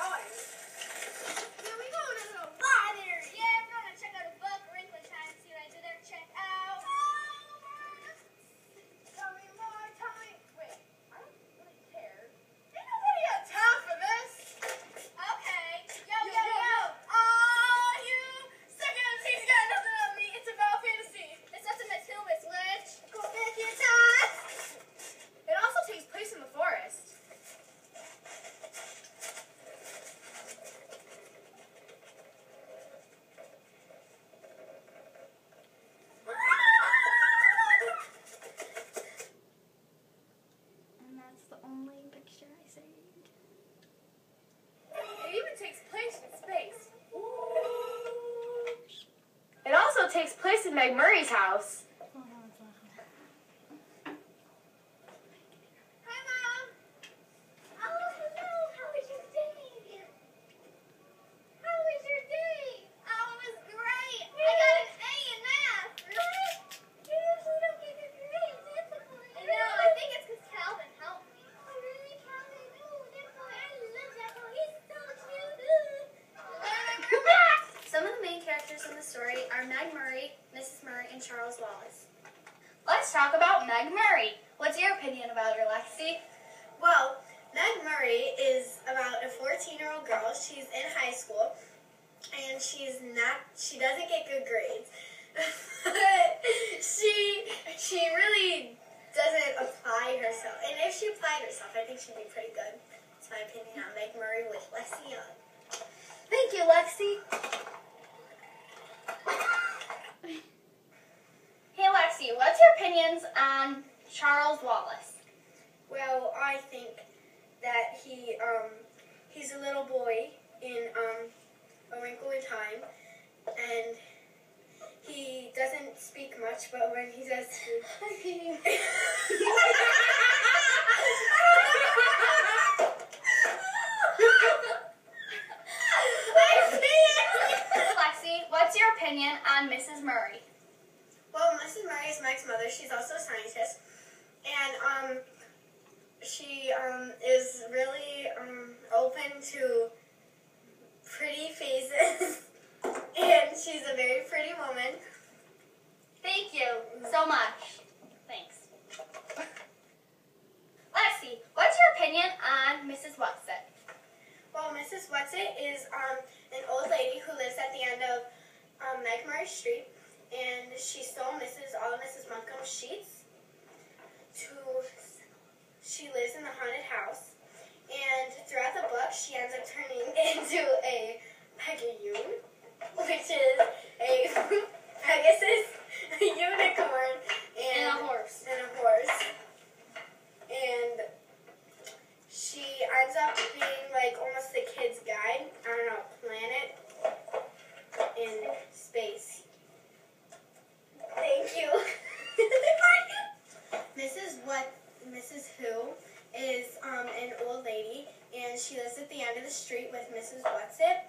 going? Yeah, we going to the library. Yeah, we're going to check out a book. Wrinkle time. See what I do there. Check out. Tell me more, tell me. Wait, I don't really care. Ain't nobody got time for this. Okay. Yo. You second he's got nothing on me. It's about fantasy. It's nothing but too, Miss Witch. Go back in time. It also takes place in the forest. And that's the only picture I saved. It even takes place in space. It also takes place in Meg Murray's house. Hi, Mom. Oh, hello. How was your day? How was your day? Oh, it was great. I got an A in math. Really? You usually don't get good grades. That's I know. I think it's because Calvin helped me. Oh, really, Calvin? Oh, that boy. I love that boy. He's so cute. Some of the main characters in the story are Meg Murray, Mrs. Murray, and Charles Wallace. Let's talk about Meg Murray. What's your opinion about her, Lexi? Well, Meg Murray is about a 14-year-old girl. She's in high school, and she doesn't get good grades. she really doesn't apply herself. And if she applied herself, I think she'd be pretty good. That's my opinion on Meg Murray with Lexi on. Thank you, Lexi. Hey, Lexi, what's your opinions on Charles Wallace? Well, I think that he's a little boy in A Wrinkle in Time, and he doesn't speak much, but when he does speak... Lexi, what's your opinion on Mrs. Murray? Well, Mrs. Murray is Meg's mother. She's also a scientist, and she is really open to pretty faces, and she's a very pretty woman. Thank you so much. Thanks. Lexi, what's your opinion on Mrs. Whatsit? Well, Mrs. Whatsit is an old lady who lives at the end of Meg Murray Street, and she stole all of Mrs. Montgomery's sheets. She lives in the haunted house, and throughout the book, she ends up turning into a Pegayoon, which is a Pegasus, a unicorn, And a horse. And a horse. And she ends up being like almost the kid's guide on a planet in space. Thank you. Mrs. Who is an old lady, and she lives at the end of the street with Mrs. Whatsit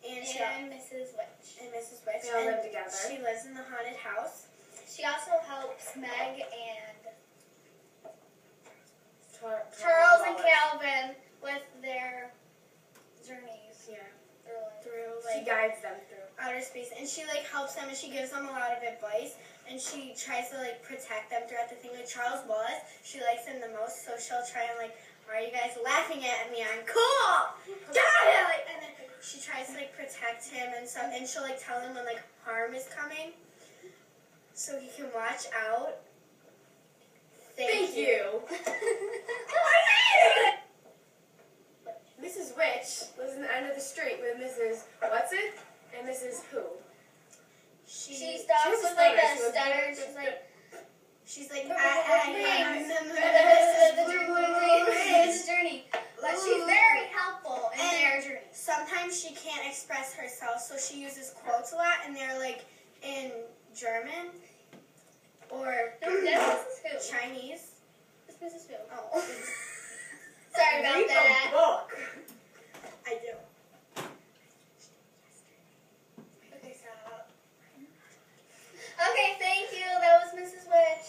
and Mrs. Witch. And Mrs. Witch. They all and live together. She lives in the haunted house. She also helps Meg and Charles and Calvin with their journeys. Yeah. Through She like guides them through outer space, and she like helps them, and she gives them a lot of advice, and she tries to like protect them throughout the thing. Like Charles Wallace, she likes him the most, so she'll try and like, why are you guys laughing at me? I'm cool. Got it. Like, and then she tries to like protect him and stuff, and she'll like tell him when like harm is coming, so he can watch out. Thank you. Mrs. Witch lives in the end of the street with Mrs. Whatsit and Mrs. Who. she starts with like a stutter. She's like, I remember this journey. But she's very helpful in their journey. Sometimes she can't express herself, so she uses quotes a lot, and they're like in German or That's Mrs. Who. Chinese. It's Mrs. Who. Oh. Sorry about Read that. the book. I do. Okay, stop. Okay, thank you. That was Mrs. Witch.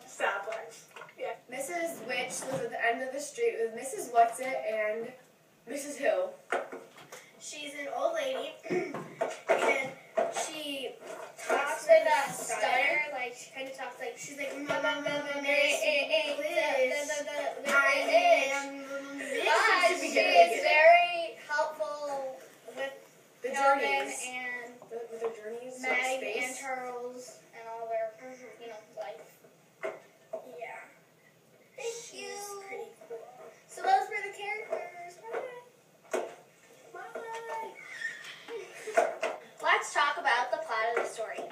Stop, Lex. Yeah. Mrs. Witch lives at the end of the street with Mrs. What's It and Mrs. Who. She's an old lady, and she talks With with a a stutter, like she kind of talks like She's like, Liz. I am But she is very helpful with The Melvin journeys. and With their journeys. Meg space. and Charles and all their, life. Yeah. Thank you. She's pretty cool. So those were the characters. Bye. Let's talk about the plot of the story.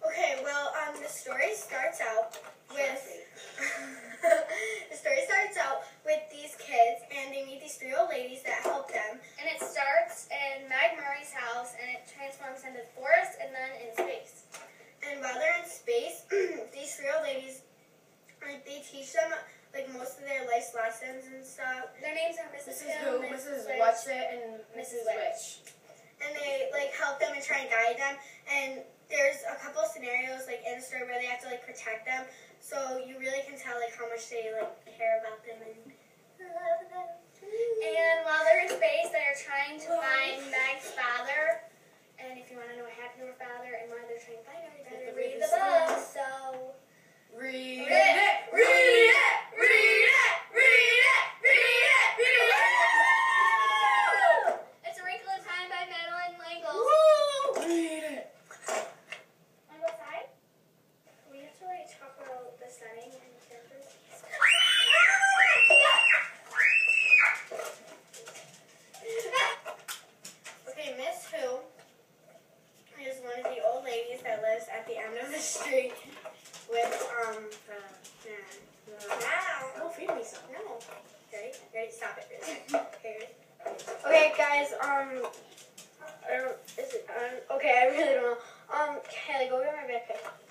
Okay, well, the story starts out with these kids, and they meet these 3 old ladies that help them. And it starts in Meg Murray's house, and it transforms into the forest and then in space. And while they're in space, these 3 old ladies, like, they teach them like most of their life's lessons and stuff. Their names are Mrs. Mrs. Who, Mrs. What's It, and Mrs. Witch. And they like help them and try and guide them. And there's a couple of scenarios like in the story where they have to like protect them. So you really can tell like how much they like care about them and love them. And while they're in space, they're trying to find Meg's father. And if you want to know what happened to her father and why they're trying to find her, you better read the book. So Read Read it! Read it! Read it! Read it! Read it! Read it! it's A Wrinkle in Time by Madeline Langle. Woo! Read it! Want to go outside? We have to like talk about the setting and the characters. Okay, Miss Who is one of the old ladies that lives at the end of the street with Oh, feed me some. no. Ready? Stop it. Okay, ready? Okay, guys, is it, okay, I really don't know. Halle, go get my backpack.